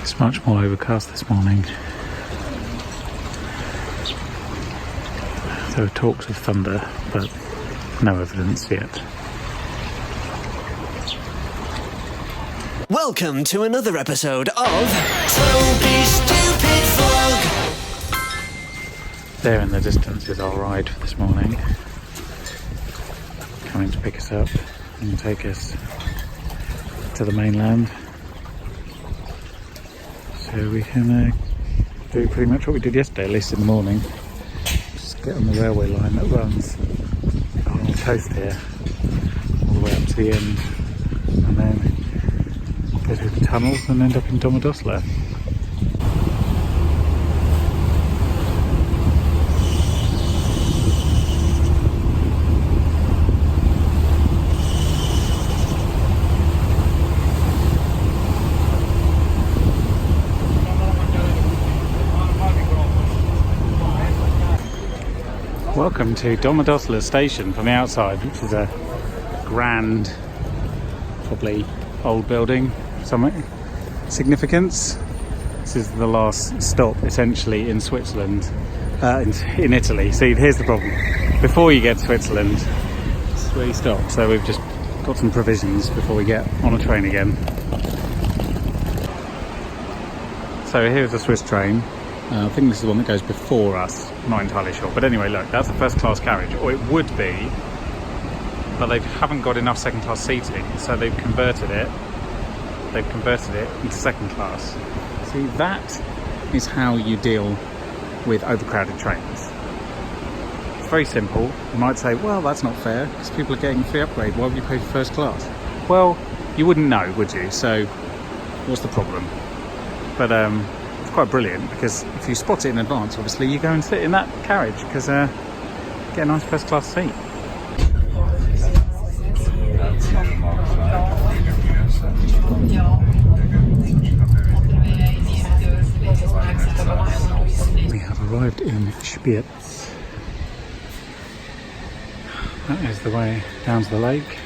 It's much more overcast this morning. There are talks of thunder, but no evidence yet. Welcome to another episode of Toby's Stupid Vlog. There in the distance is our ride for this morning. Coming to pick us up and take us to the mainland. So we can do pretty much what we did yesterday, at least in the morning. Just get on the railway line that runs along the coast here, all the way up to the end, and then go through the tunnels and end up in Domodossola. Welcome to Domodossola station from the outside, which is a grand, probably old building, something significance. This is the last stop essentially in Switzerland, in Italy. See, here's the problem. Before you get to Switzerland, this is where you stop. So we've just got some provisions before we get on a train again. So here's the Swiss train. I think this is the one that goes before us, I'm not entirely sure. But anyway, look, that's a first class carriage, or it would be, but they haven't got enough second class seating, so they've converted it into second class. See, that is how you deal with overcrowded trains. It's very simple. You might say, well, that's not fair, because people are getting a free upgrade, why would you pay for first class? Well, you wouldn't know, would you? So, what's the problem? But, it's quite brilliant, because if you spot it in advance, obviously you go and sit in that carriage, because get a nice first class seat. We have arrived in Spiez. That is the way down to the lake.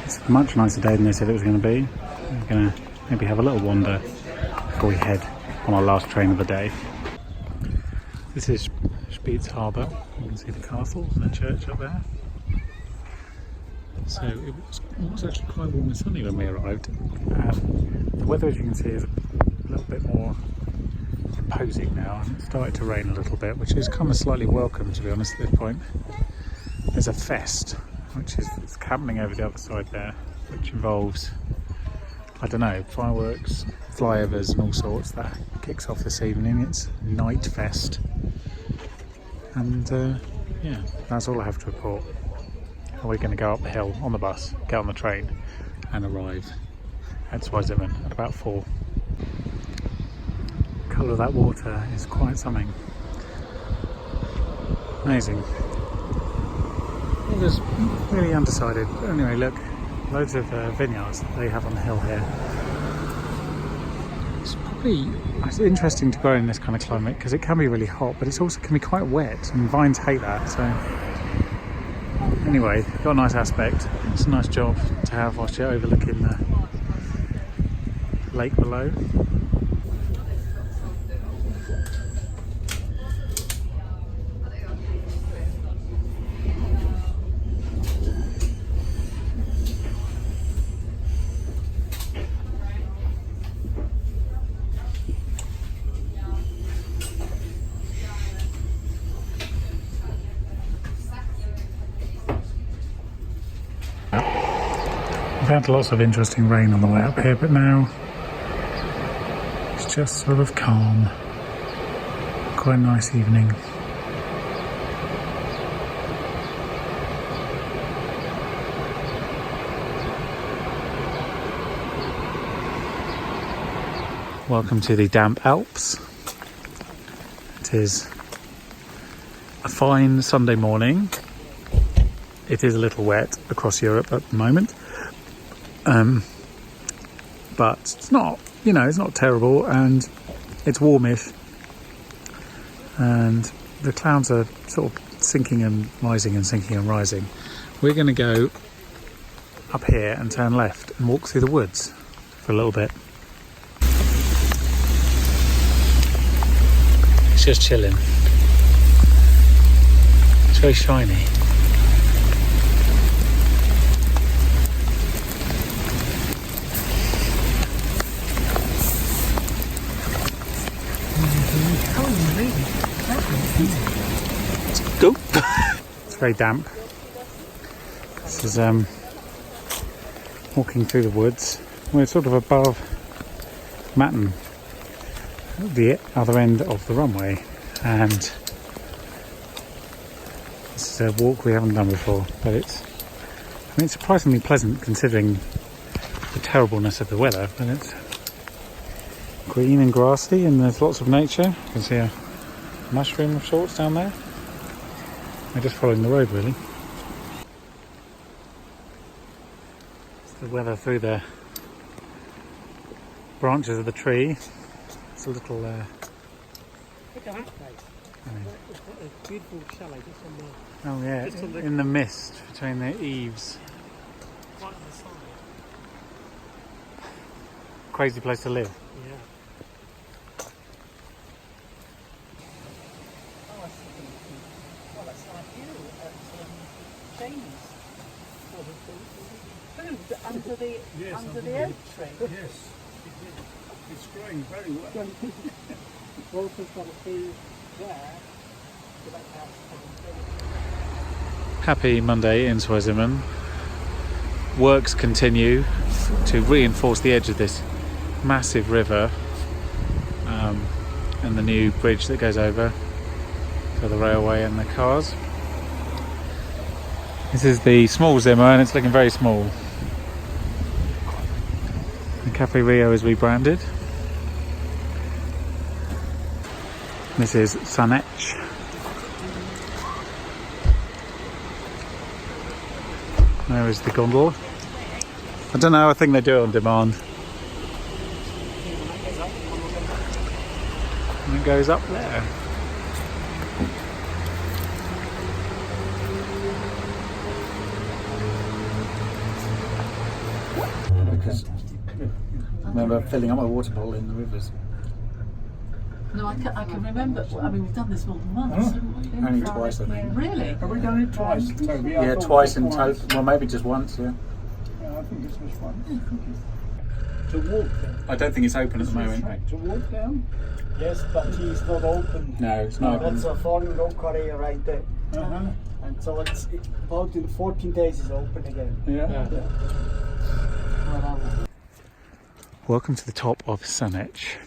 It's a much nicer day than they said it was going to be. We're going to maybe have a little wander before we head on our last train of the day. This is Spiez Harbour. You can see the castle and the church up there. So it was actually quite warm and sunny when we arrived. The weather, as you can see, is a little bit more imposing now, and it started to rain a little bit, which is kind of slightly welcome, to be honest, at this point. There's a fest, which is happening over the other side there, which involves, I don't know, fireworks, flyovers and all sorts. That kicks off this evening. It's Night Fest. And yeah, that's all I have to report. We're going to go up the hill on the bus, get on the train and arrive at Zweisimmen at about 4. The colour of that water is quite something. Amazing. It was really undecided. Anyway, look, loads of vineyards that they have on the hill here. It's interesting to grow in this kind of climate because it can be really hot, but it also can be quite wet, and vines hate that. So anyway, got a nice aspect. It's a nice job to have whilst you're overlooking the lake below. We've had lots of interesting rain on the way up here, but now it's just sort of calm. Quite a nice evening. Welcome to the damp Alps. It is a fine Sunday morning. It is a little wet across Europe at the moment. But it's not, it's not terrible, and it's warmish, and the clouds are sort of sinking and rising and sinking and rising. We're going to go up here and turn left and walk through the woods for a little bit. It's just chilling. It's very shiny. Go. It's very damp. This is walking through the woods. We're sort of above Matton, the other end of the runway, and this is a walk we haven't done before, but it's surprisingly pleasant considering the terribleness of the weather. But it's green and grassy, and there's lots of nature. You can see a mushroom of sorts down there. We're just following the road, really. It's the weather through the branches of the tree. It's a little Look at that place. A beautiful chalet just on the... oh yeah, just on the, in the mist between the eaves. right on the side. Crazy place to live. Yeah. Oh, that's like you at James. Under the oak tree. Yes, it's growing very well. Both have got a few there. Happy Monday in Swaziman. Works continue to reinforce the edge of this massive river, and the new bridge that goes over for the railway and the cars. This is the small Zimmer, and it's looking very small. The Cafe Rio is rebranded. This is Sanech. There is the gondola. I don't know, I think they do it on demand. And it goes up there. Because I remember filling up my water bottle in the rivers. No, I can remember. I mean, we've done this more than once. haven't we? Only twice, I think. Really? Have we done it twice, Toby? Yeah, twice in total. Well, maybe just once, yeah. Yeah, I think this was once. To walk down. I don't think it's open at the moment. To walk down? Yes, but it's not open. No, it's not open. That's a foreign local area right there. And so it's about in 14 days it's open again. Yeah. Well, Welcome to the top of Sanech.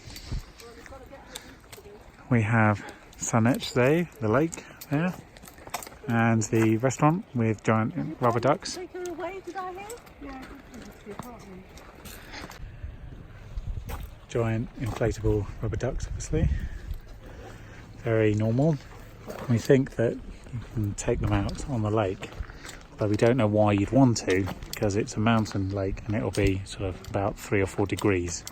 We have Sanech there, the lake there, and the restaurant with giant rubber ducks. Take her away, did I hear? Yeah. Giant inflatable rubber ducks, obviously. Very normal. We think that you can take them out on the lake, but we don't know why you'd want to, because it's a mountain lake and it'll be sort of about 3 or 4 degrees.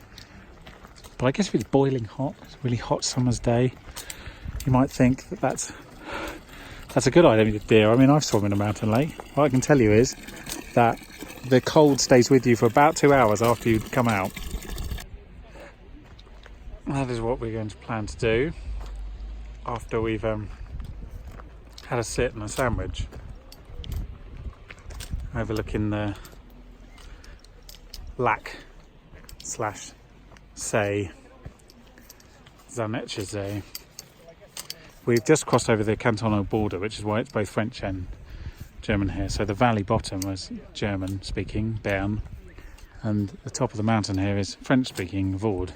But I guess if it's boiling hot, it's a really hot summer's day, you might think that that's a good idea. I mean, I've swum in a mountain lake. What I can tell you is that the cold stays with you for about 2 hours after you come out. That is what we're going to plan to do after we've had a sit and a sandwich, overlooking the Lac/Say Zanetchezee. We've just crossed over the cantonal border, which is why it's both French and German here. So the valley bottom was German speaking, Bern, and the top of the mountain here is French speaking, Vaud.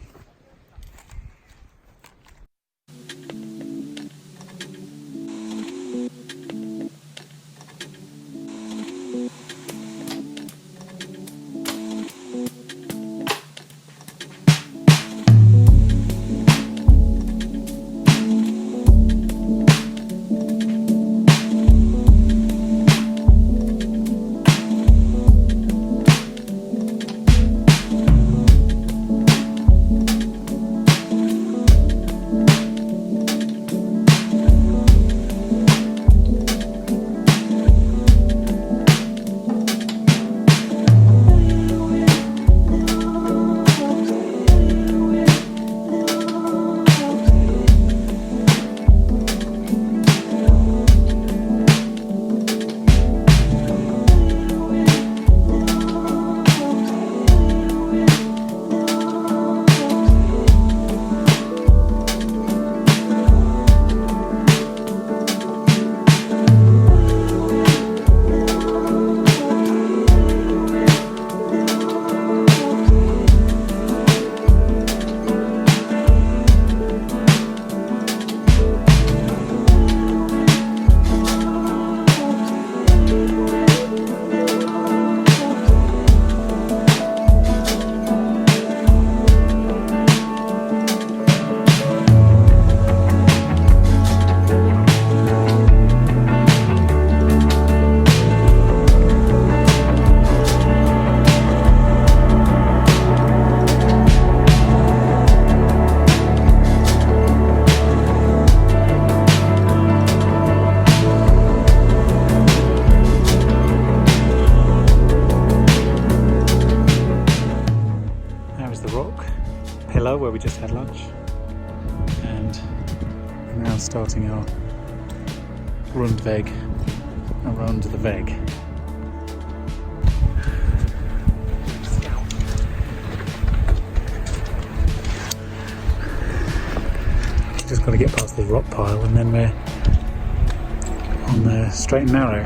pillar where we just had lunch, and we're now starting our rundweg around the Weg. Just got to get past the rock pile and then we're on the straight and narrow.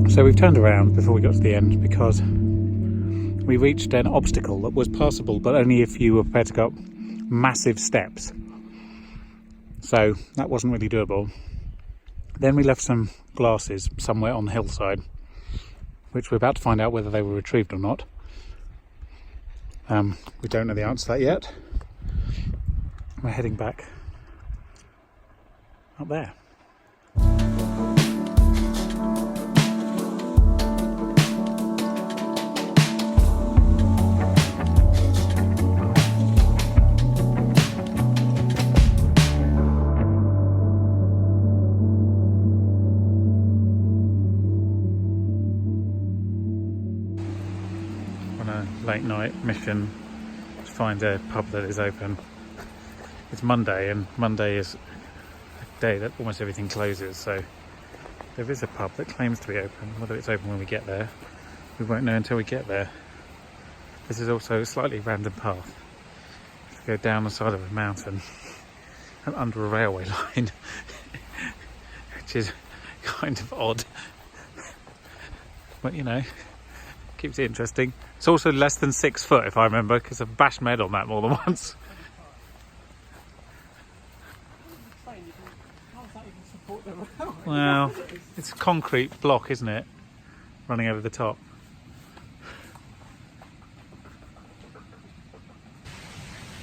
So we've turned around before we got to the end because we reached an obstacle that was passable, but only if you were prepared to go up massive steps. So that wasn't really doable. Then we left some glasses somewhere on the hillside, which we're about to find out whether they were retrieved or not. We don't know the answer to that yet. We're heading back up there. Late night mission to find a pub that is open. It's Monday, and Monday is a day that almost everything closes, so there is a pub that claims to be open. Whether it's open when we get there, we won't know until we get there. This is also a slightly random path to go down the side of a mountain and under a railway line, which is kind of odd, but you know, keeps it interesting. It's also less than 6 foot, if I remember, because I've bashed my head on that more than once. Well, it's a concrete block, isn't it? Running over the top.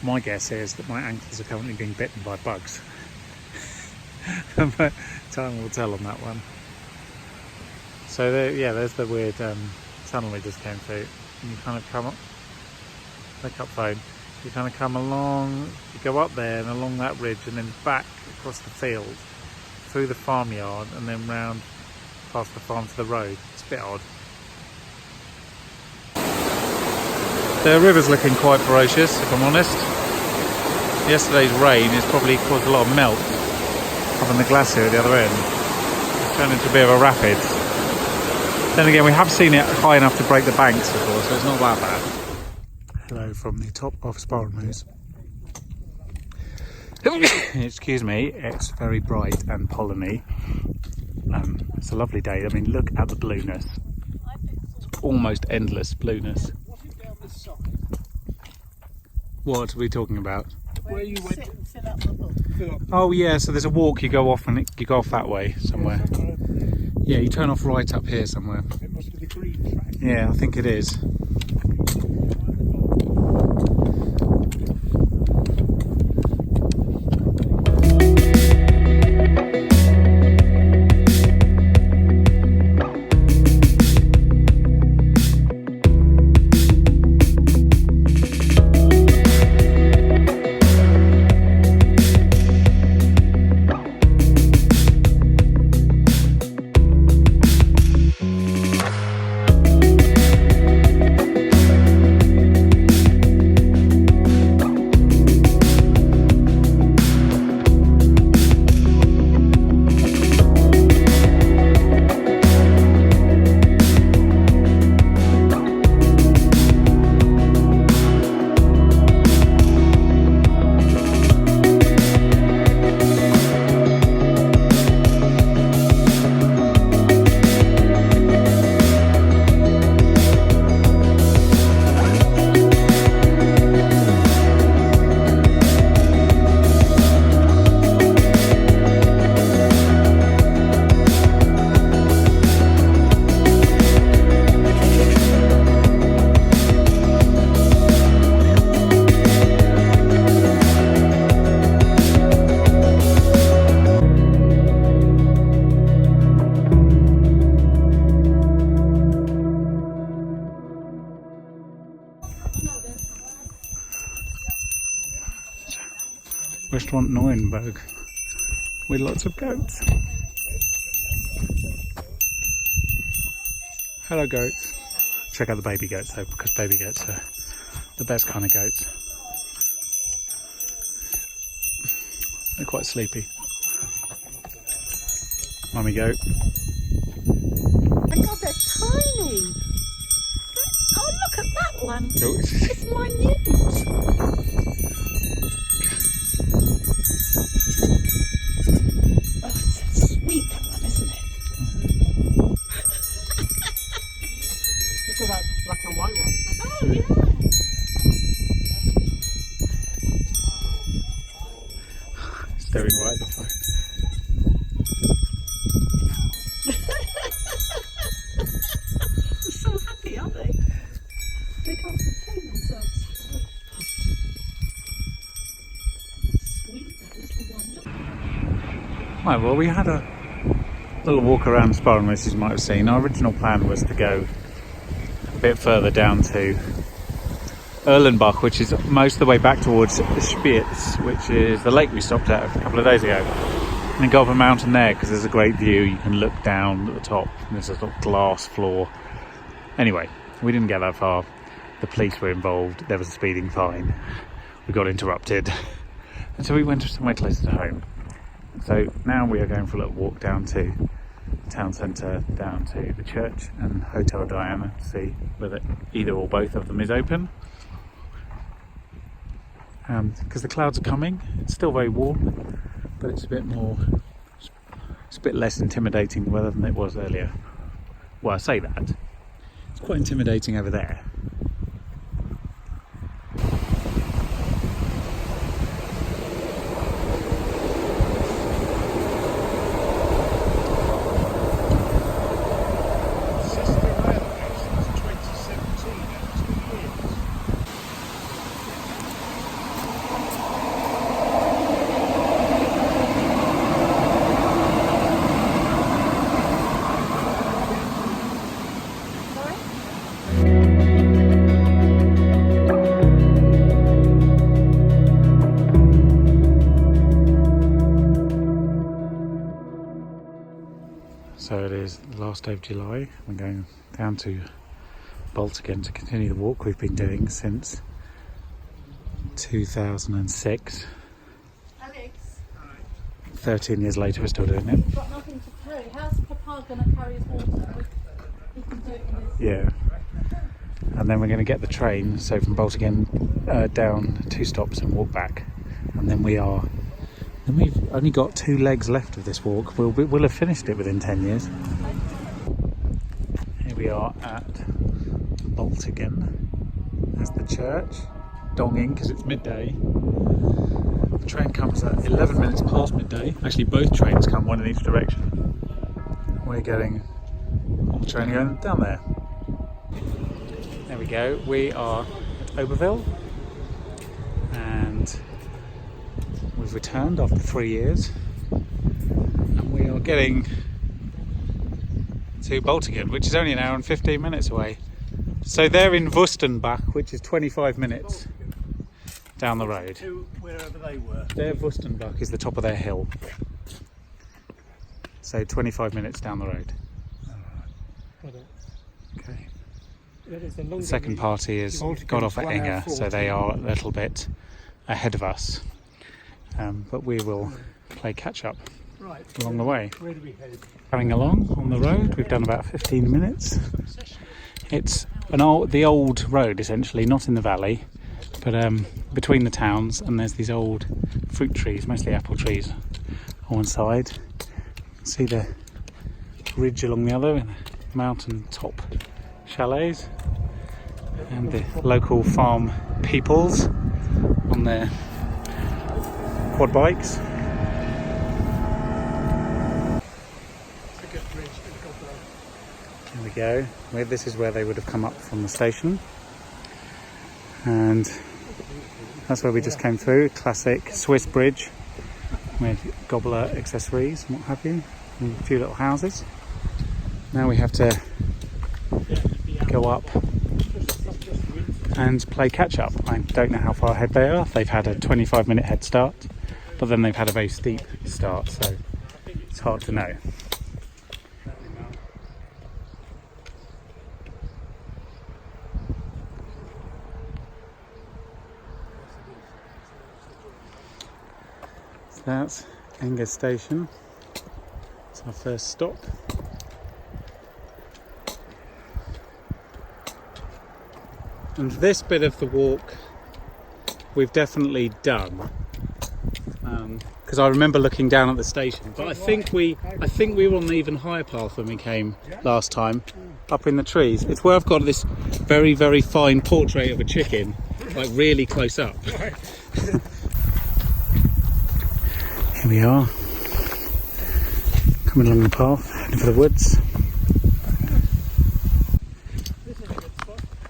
My guess is that my ankles are currently being bitten by bugs. But time will tell on that one. So there, yeah, there's the weird tunnel we just came through. And you kind of come up, pick up phone, you kind of come along, you go up there and along that ridge and then back across the field, through the farmyard and then round past the farm to the road. It's a bit odd. The river's looking quite ferocious, if I'm honest. Yesterday's rain has probably caused a lot of melt up on the glacier at the other end. It's turned into a bit of a rapid. Then again, we have seen it high enough to break the banks before, so it's not that bad. Hello from the top of Sparrenmoos. Excuse me, it's very bright and polleny. It's a lovely day. I mean, look at the blueness. It's almost endless blueness. What are we talking about? Where you went Sit and fill up the book. Oh yeah, so there's a walk you go off and you go off that way somewhere. Yeah, you turn off right up here somewhere. It must be the green track. Yeah, I think it is. Restaurant Neuenberg with lots of goats. Hello goats. Check out the baby goats though, because baby goats are the best kind of goats. They're quite sleepy. Mummy goat. My God, they're tiny. Oh, look at that one. It's minute. Oh, it's a sweet one, isn't it? Look at that black and white one. Oh, yeah. Staring right at the phone. They're so happy, aren't they? They can't contain themselves. Sweet, that little one. Right, well, we had a little walk around Sparren, as you might have seen. Our original plan was to go a bit further down to Erlenbach, which is most of the way back towards Spitz, which is the lake we stopped at a couple of days ago. And then go up a mountain there because there's a great view. You can look down at the top. There's a little glass floor. Anyway, we didn't get that far. The police were involved. There was a speeding fine. We got interrupted. And so we went somewhere closer to home. So now we are going for a little walk down to the town centre, down to the church and Hotel Diana to see whether either or both of them is open. Because the clouds are coming. It's still very warm, but it's a bit less intimidating weather than it was earlier. Well, I say that. It's quite intimidating over there. So it is the last day of July. We're going down to Bolt again to continue the walk we've been doing since 2006. Alex, 13 years later, we're still doing it. you've got nothing to carry. How's Papa going to carry his water? He can do it in his... Yeah. And then we're going to get the train, so from Bolt again down 2 stops and walk back. And then we've only got 2 legs left of this walk. We'll have finished it within 10 years. Here we are at Bolt again. There's the church, donging because it's midday. The train comes at 11 minutes past midday. Actually, both trains come, one in each direction. We're getting on the train going down there. There we go. We are at Oberville, and we've returned after 3 years, and we are getting to Boltigan, which is only an hour and 15 minutes away. So they're in Wustenbach, which is 25 minutes down the road. To wherever they were. Their Wustenbach is the top of their hill. So 25 minutes down the road. Okay. The second party has got off at Inga, so they are a little bit ahead of us. But we will play catch up along the way. Where do we head? Going along on the road, we've done about 15 minutes. It's the old road essentially, not in the valley, but between the towns, and there's these old fruit trees, mostly apple trees, on one side. You can see the ridge along the other, and the mountain top chalets, and the local farm peoples on their quad bikes. There we go. This is where they would have come up from the station, and that's where we just came through. Classic Swiss bridge with gobbler accessories and what have you, and a few little houses. Now we have to go up and play catch up. I don't know how far ahead they are. They've had a 25-minute head start. but then they've had a very steep start, so it's hard to know. So that's Enga Station. It's our first stop. And this bit of the walk we've definitely done, because I remember looking down at the station. But I think we were on the even higher path when we came last time, up in the trees. It's where I've got this very, very fine portrait of a chicken, like really close up. Here we are, coming along the path, heading for the woods.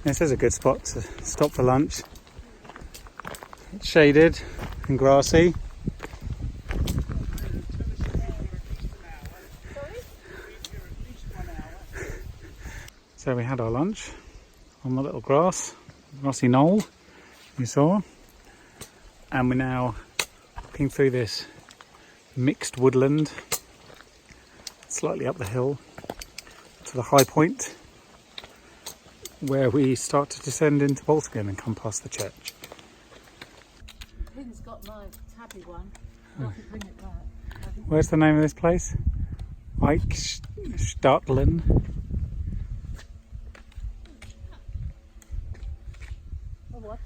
This is a good spot to stop for lunch. It's shaded and grassy. So we had our lunch on the little grassy knoll you saw, and we're now walking through this mixed woodland slightly up the hill to the high point, where we start to descend into Baltigan and come past the church. Pin's got my tabby one. I could bring it back. Where's the name of this place? Eichstätlen. Oh, what?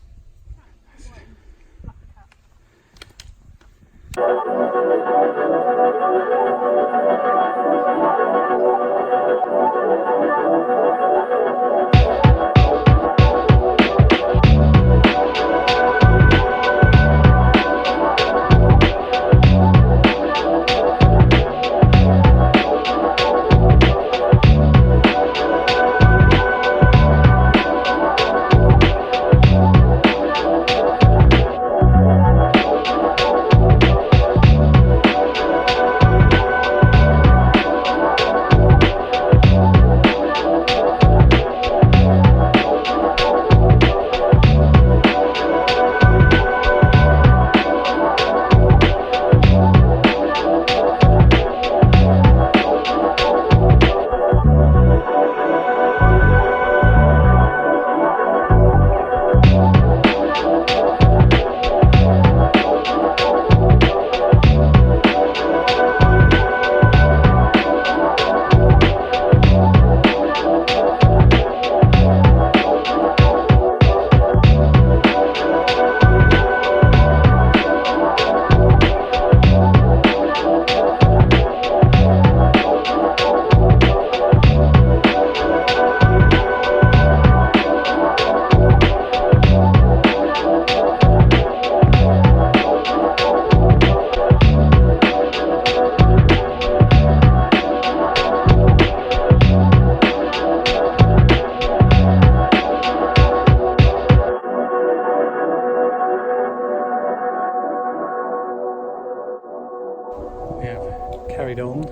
We have carried on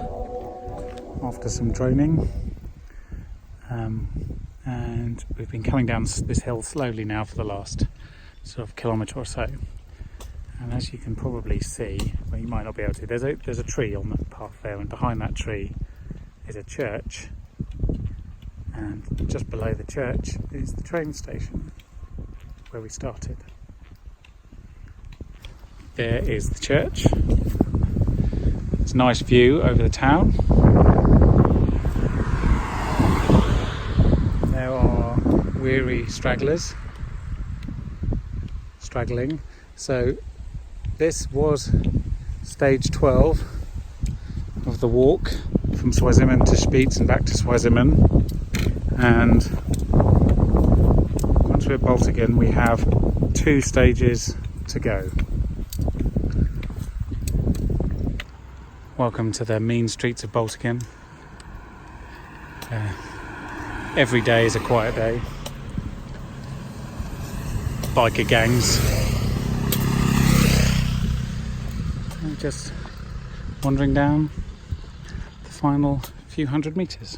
after some droning, and we've been coming down this hill slowly now for the last sort of kilometre or so. And as you can probably see, well, you might not be able to, there's a tree on the path there, and behind that tree is a church, and just below the church is the train station where we started. There is the church. It's a nice view over the town. There are weary stragglers straggling. So this was stage 12 of the walk from Zweisimmen to Spitz and back to Zweisimmen. And once we're at Baltigan, we have 2 stages to go. Welcome to the mean streets of Baltigan. Every day is a quiet day. Biker gangs. And just wandering down the final few hundred metres.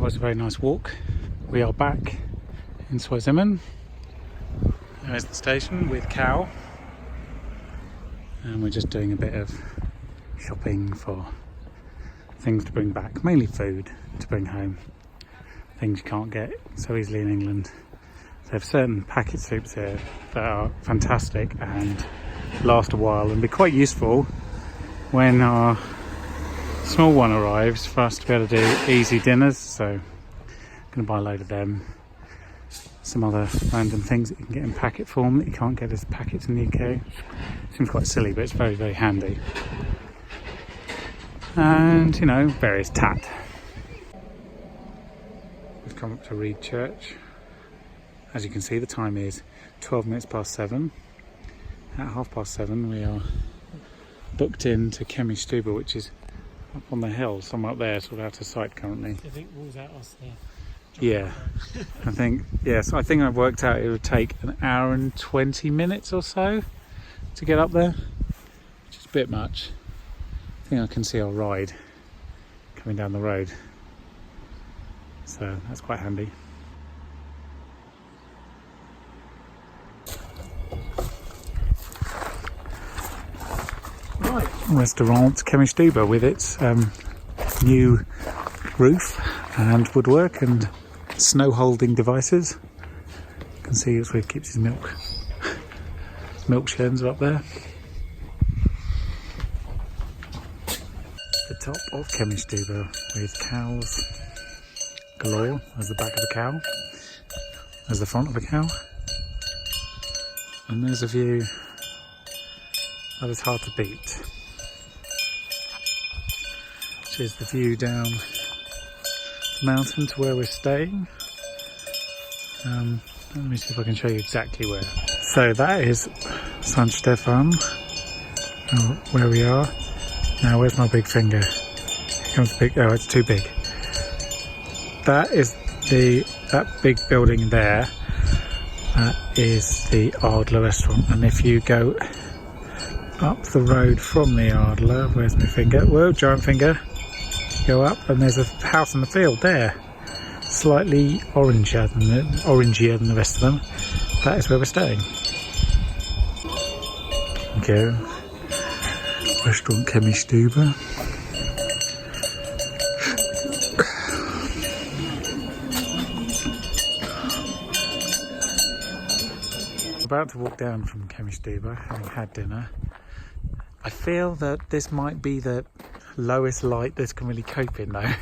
was a very nice walk. We are back in Swaziman. There's the station with Cal. And we're just doing a bit of shopping for things to bring back, mainly food to bring home. Things you can't get so easily in England. They have certain packet soups here that are fantastic and last a while and be quite useful when our small one arrives for us to be able to do easy dinners. So I'm going to buy a load of them. Some other random things that you can get in packet form that you can't get as packets in the UK. Seems quite silly, but it's very, very handy. And, you know, various tat. We've come up to Reed Church. As you can see, the time is 12 minutes past 7. At 7:30 we are booked in to Chemistube, which is up on the hill, somewhere up there, sort of out of sight currently. I think rules out us there. Yeah, I think I've worked out it would take an hour and 20 minutes or so to get up there, which is a bit much. I think I can see our ride coming down the road, so that's quite handy. Right. Restaurant Chemistube with its new roof and woodwork and snow holding devices. You can see it's where he keeps his milk. Milk sheds are up there. The top of Chemistube with cows galore. There's the back of a cow. There's the front of a cow. And there's a view that is hard to beat, which is the view down the mountain to where we're staying. Let me see if I can show you exactly where. So that is San Stefan, where we are. Now where's my big finger? Here comes the big, oh it's too big. That is that big building there. That is the Ardler restaurant, and if you go up the road from the Ardler, where's my finger? Whoa, giant finger. Go up and there's a house in the field there, slightly orangier than the rest of them. That is where we're staying. Okay, restaurant Chemistube. About to walk down from Chemistube, having had dinner. I feel that this might be the lowest light this can really cope in though.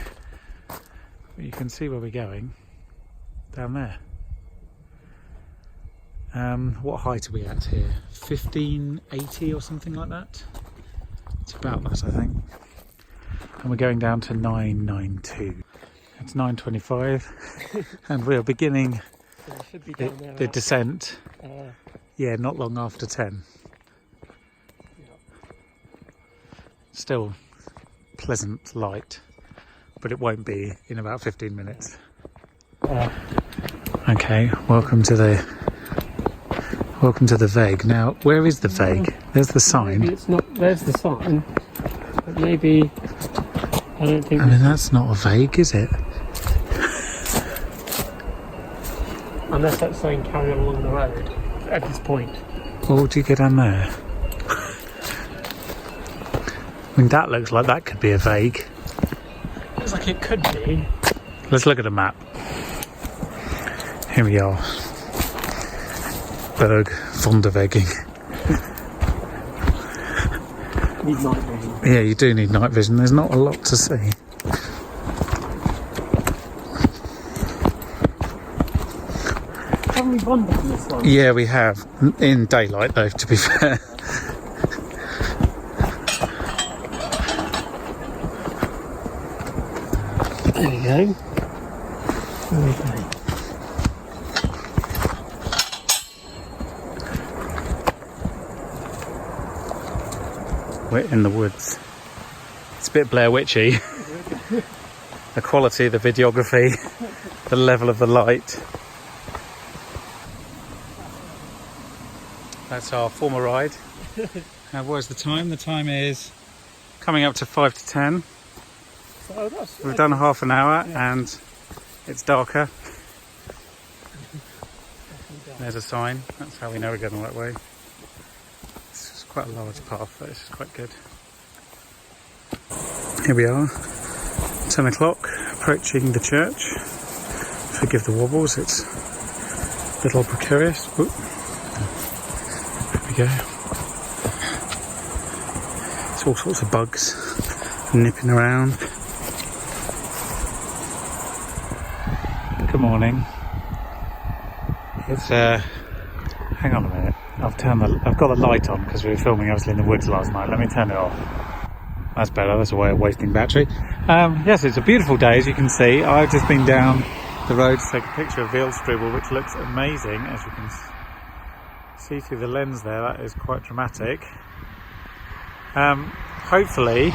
But you can see where we're going, down there. What height are we at here? 1580 or something like that? It's about that, I think. And we're going down to 992. It's 9:25 and we are beginning the descent. Yeah, not long after 10. Still pleasant light, but it won't be in about 15 minutes. Okay, welcome to the Veg. Now, where is the Veg? There's the sign. Maybe it's not. There's the sign, but maybe I don't think. I mean, that's not a Veg, is it? Unless that's saying carry on along the road at this point. Or do you go down there? I mean, that looks like that could be a Veg. Looks like it could be. Let's look at a map. Here we are. Berg von der Vegging. Need night vision. Yeah, you do need night vision. There's not a lot to see. Haven't we wandered in this one? Yeah, we have. In daylight, though, to be fair. There we go. Okay. We're in the woods. It's a bit Blair Witchy. The quality of the videography, the level of the light. That's our former ride. What is the time? The time is coming up to 5 to 10. So that's We've done half an hour and it's darker. There's a sign, that's how we know we're going the right way. It's just quite a large path, but it's quite good. Here we are, 10 o'clock, approaching the church. Forgive the wobbles, it's a little precarious. Ooh. There we go. It's all sorts of bugs nipping around. Good morning. It's hang on a minute. I've got the light on because we were filming obviously in the woods last night. Let me turn it off. That's better. That's a way of wasting battery. Yes, it's a beautiful day as you can see. I've just been down the road to take a picture of Veelstrubel, which looks amazing as you can see through the lens there. That is quite dramatic. Hopefully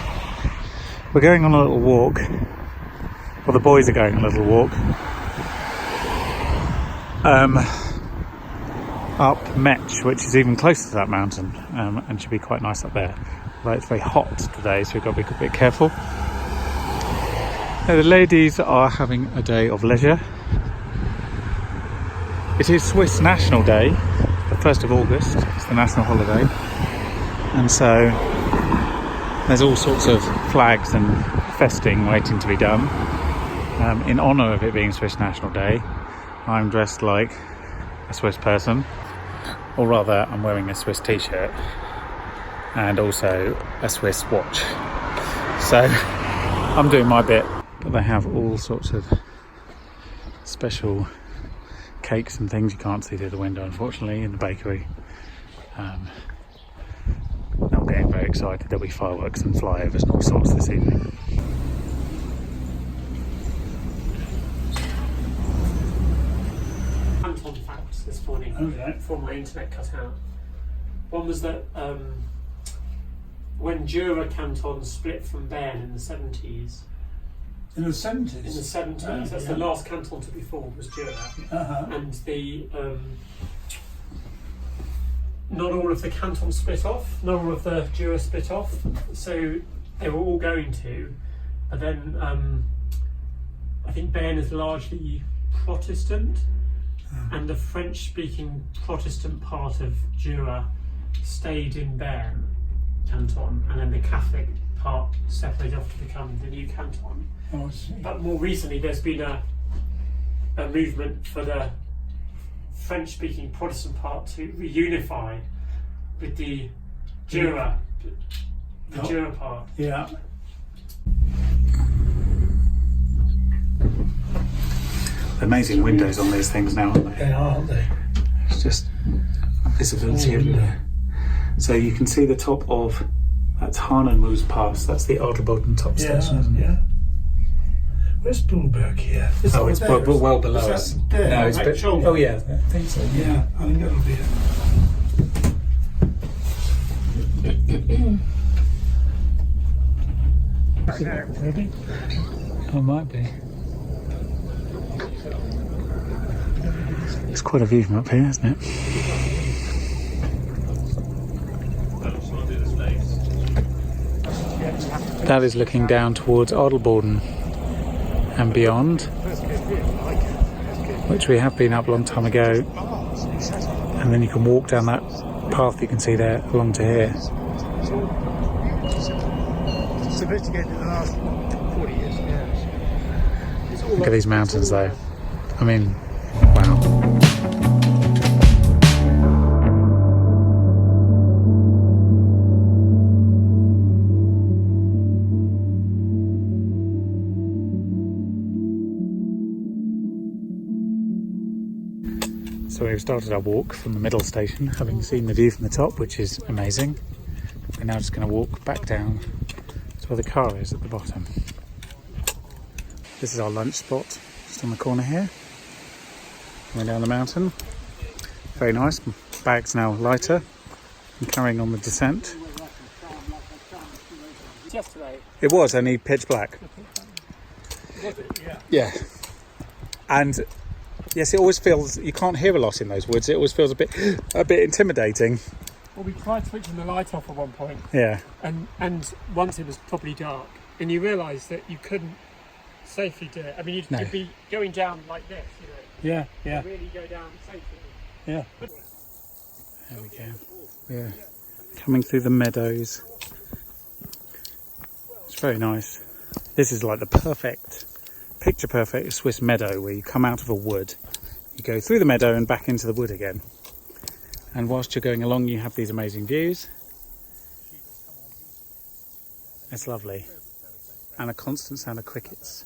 we're going on a little walk. Well, the boys are going on a little walk. Up Metch, which is even closer to that mountain, and should be quite nice up there. But it's very hot today, so we've got to be a bit careful. Now, the ladies are having a day of leisure. It is Swiss National Day, the 1st of August. It's the national holiday, and so there's all sorts of flags and festing waiting to be done in honour of it being Swiss National Day. I'm dressed like a Swiss person, or rather I'm wearing a Swiss t-shirt and also a Swiss watch, so I'm doing my bit. But they have all sorts of special cakes and things you can't see through the window unfortunately in the bakery. I'm getting very excited. There'll be fireworks and flyovers and all sorts this evening. Canton facts this morning before my internet cut out. One was that when Jura Canton split from Bern in the 70s. In the 70s? In the 70s, that's the last canton to be formed was Jura. And the not all of the cantons split off, not all of the Jura split off, so they were all going to, but then I think Bern is largely Protestant, and the French-speaking Protestant part of Jura stayed in Bern canton, and then the Catholic part separated off to become the new canton. Oh, I see. But more recently there's been a movement for the French-speaking Protestant part to reunify with the Jura, Jura part. Yeah. Amazing windows on these things now, aren't they? They are, aren't they? It's just visibility everywhere. So you can see the top of that's Hahnenmoos Pass. That's the Adelboden top station, isn't it? Yeah. Where's Bullberg here? It's well below us. There? No, it's Right, shoulder. oh yeah, I think so. Yeah, I think that'll be it. Maybe. Oh, it might be. It's quite a view from up here, isn't it? That is looking down towards Adelboden and beyond, which we have been up a long time ago, and then you can walk down that path you can see there along to here. Sophisticated in the last 40 years. Look at these mountains though. I mean, wow. So we've started our walk from the middle station, having seen the view from the top, which is amazing. We're now just going to walk back down to where the car is at the bottom. This is our lunch spot, just on the corner here. Going down the mountain. Very nice. Bag's now lighter and carrying on the descent. Yesterday. It was only pitch black. Was it? Yeah. Yeah. And yes, it always feels, you can't hear a lot in those woods. It always feels a bit intimidating. Well, we tried switching the light off at one point, Yeah. and once it was properly dark, and you realise that you couldn't safely do it. I mean, No. you'd be going down like this, you know. Yeah. Really go down safely. Yeah. There we go. We're coming through the meadows. It's very nice. This is like the perfect, picture perfect Swiss meadow where you come out of a wood, you go through the meadow and back into the wood again. And whilst you're going along, you have these amazing views. It's lovely. And a constant sound of crickets.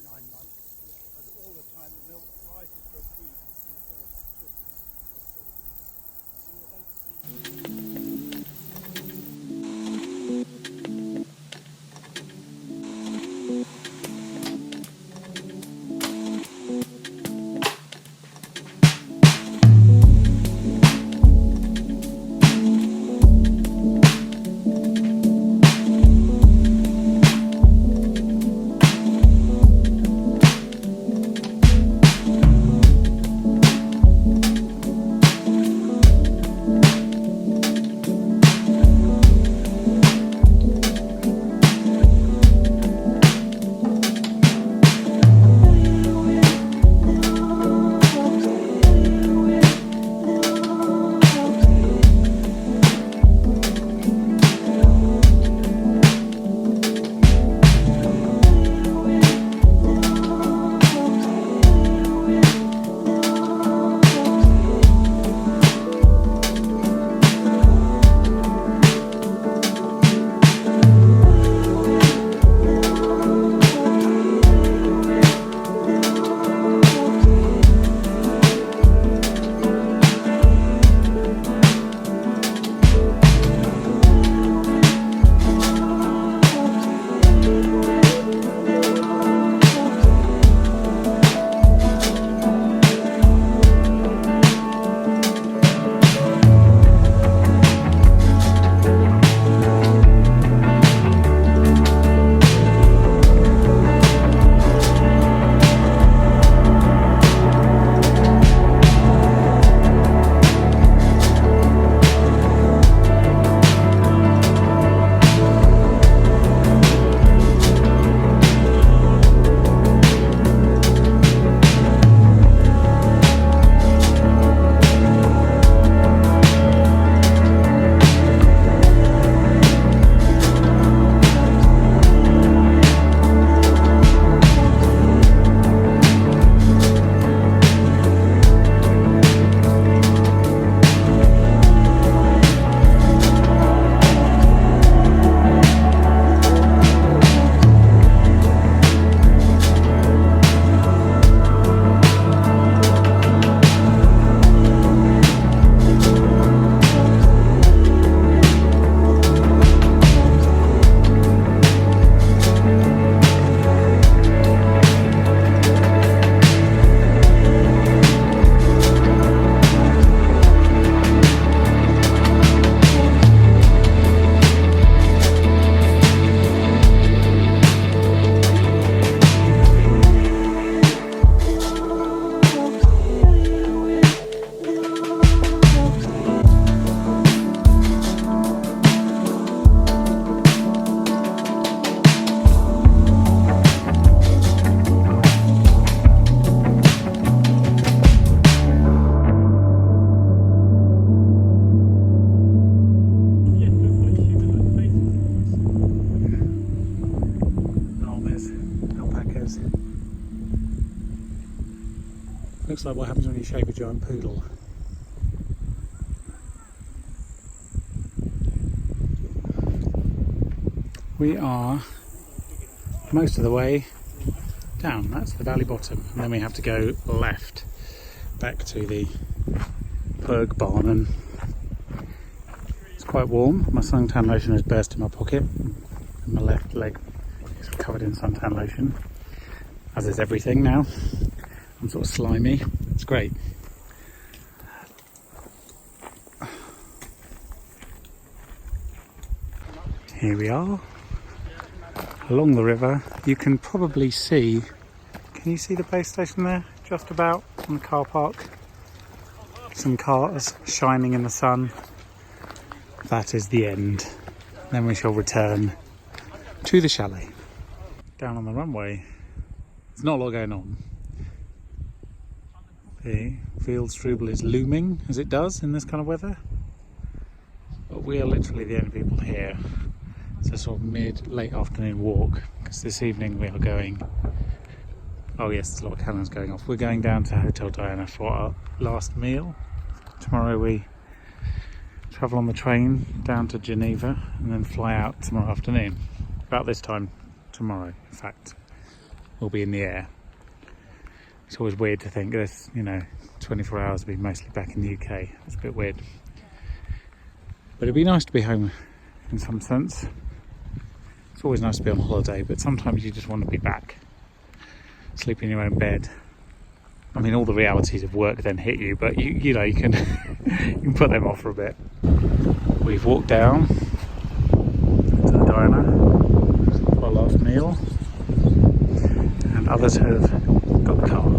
Looks like what happens when you shave a giant poodle. We are most of the way down. That's the valley bottom, and then we have to go left back to the Berg barn, and it's quite warm. My suntan lotion has burst in my pocket and my left leg is covered in suntan lotion, as is everything now. I'm sort of slimy. It's great. Here we are along the river. You can probably see, can you see the base station there? Just about, on the car park. Some cars shining in the sun. That is the end. Then we shall return to the chalet. Down on the runway, There's not a lot going on. The Veldstrubel is looming, as it does in this kind of weather. But we are literally the only people here. It's a sort of late afternoon walk, because this evening we are going... Oh yes, there's a lot of cannons going off. We're going down to Hotel Diana for our last meal. Tomorrow we travel on the train down to Geneva and then fly out tomorrow afternoon. About this time tomorrow, in fact, we'll be in the air. It's always weird to think this, 24 hours will be mostly back in the UK. It's a bit weird. But it'd be nice to be home in some sense. It's always nice to be on holiday, but sometimes you just want to be back. Sleep in your own bed. I mean, all the realities of work then hit you, but you can you can put them off for a bit. We've walked down to the diner for our last meal, and others have got the car.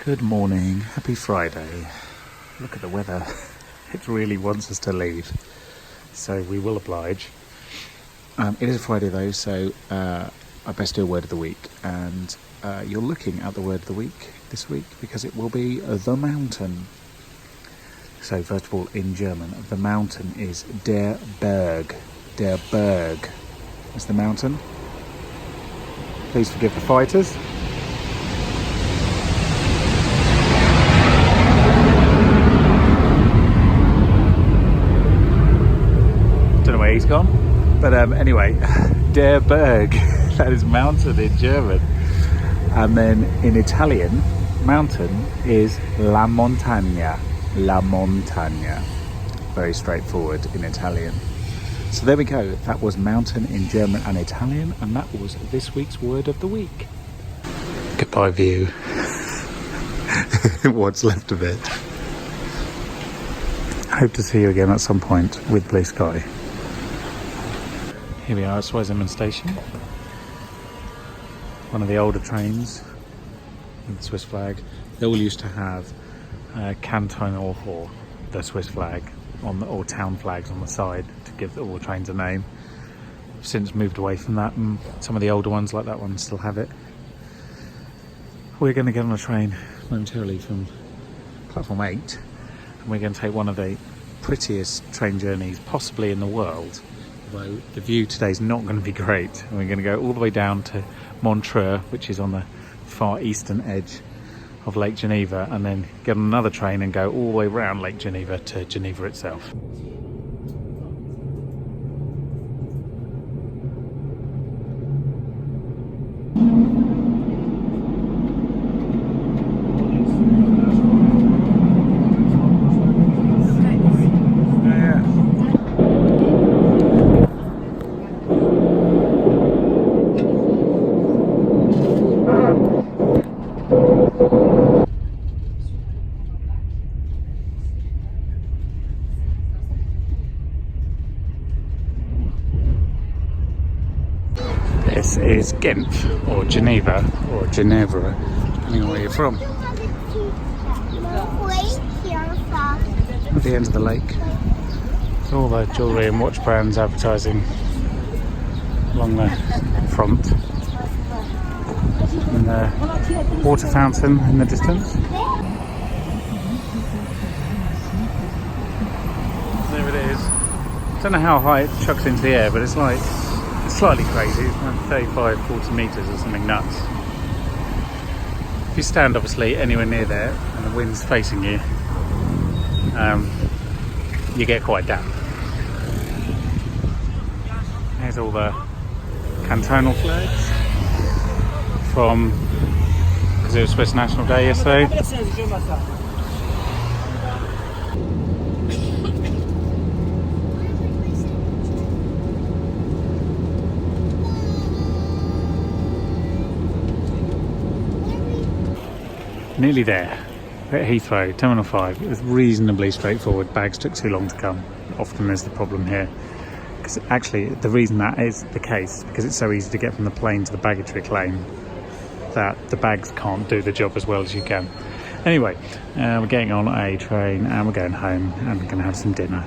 Good morning, happy Friday. Look at the weather. It really wants us to leave, so we will oblige. It is a Friday though, so I best do a word of the week, and you're looking at the word of the week this week because it will be the mountain. So first of all, in German, the mountain is der Berg. Der Berg is the mountain. Please forgive the fighters. Don't know where he's gone, but anyway, der Berg. That is mountain in German. And then in Italian, mountain is la montagna. La montagna. Very straightforward in Italian. So there we go. That was mountain in German and Italian, and that was this week's word of the week. Goodbye view. What's left of it. Hope to see you again at some point with blue sky. Here we are at Zweisimmen Station. One of the older trains with the Swiss flag. They all used to have canton or the Swiss flag or town flags on the side to give all the trains a name. I've since moved away from that, and some of the older ones like that one still have it. We're going to get on a train momentarily from platform 8, and we're going to take one of the prettiest train journeys possibly in the world. Although the view today is not going to be great, and we're going to go all the way down to Montreux, which is on the far eastern edge of Lake Geneva, and then get on another train and go all the way around Lake Geneva to Geneva itself. This is Genf, or Geneva, or Ginevra, depending on where you're from. At the end of the lake, there's all the jewellery and watch brands advertising along the front. And the water fountain in the distance. There it is. I don't know how high it chucks into the air, but it's like slightly crazy. It's around 35-40 metres or something nuts. If you stand obviously anywhere near there and the wind's facing you, you get quite damp. Here's all the cantonal flags from, because it was Swiss National Day yesterday. Nearly there at Heathrow, Terminal 5. It was reasonably straightforward. Bags took too long to come. Often is the problem here. Because actually, the reason that is the case, because it's so easy to get from the plane to the baggage reclaim, that the bags can't do the job as well as you can. Anyway, we're getting on a train and we're going home and we're going to have some dinner.